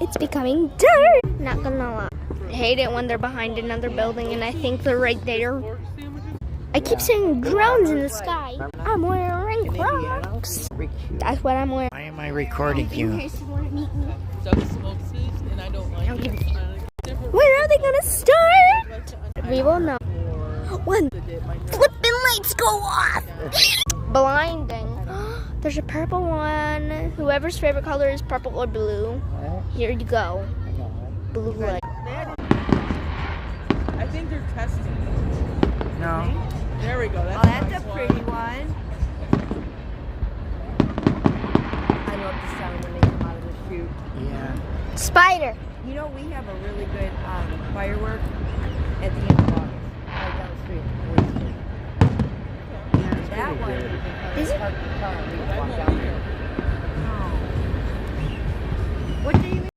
It's becoming dark. Not gonna lie. I hate it when they're behind another building and I think they're right there. I keep seeing drones in the sky. I'm wearing Crocs. That's what I'm wearing. Why am I recording you? In case you want to meet me. When are they gonna start? We will know. When flipping lights go off. Blinding. There's a purple one. Whoever's favorite color is purple or blue. Here you go. Blue light. I think they're testing. No. There we go. That's a pretty one. I love the sound when they come out of the chute. Yeah. Spider. You know, we have a really good firework at the end of August, right down the street. That one, Is it? park the car and we walk down there.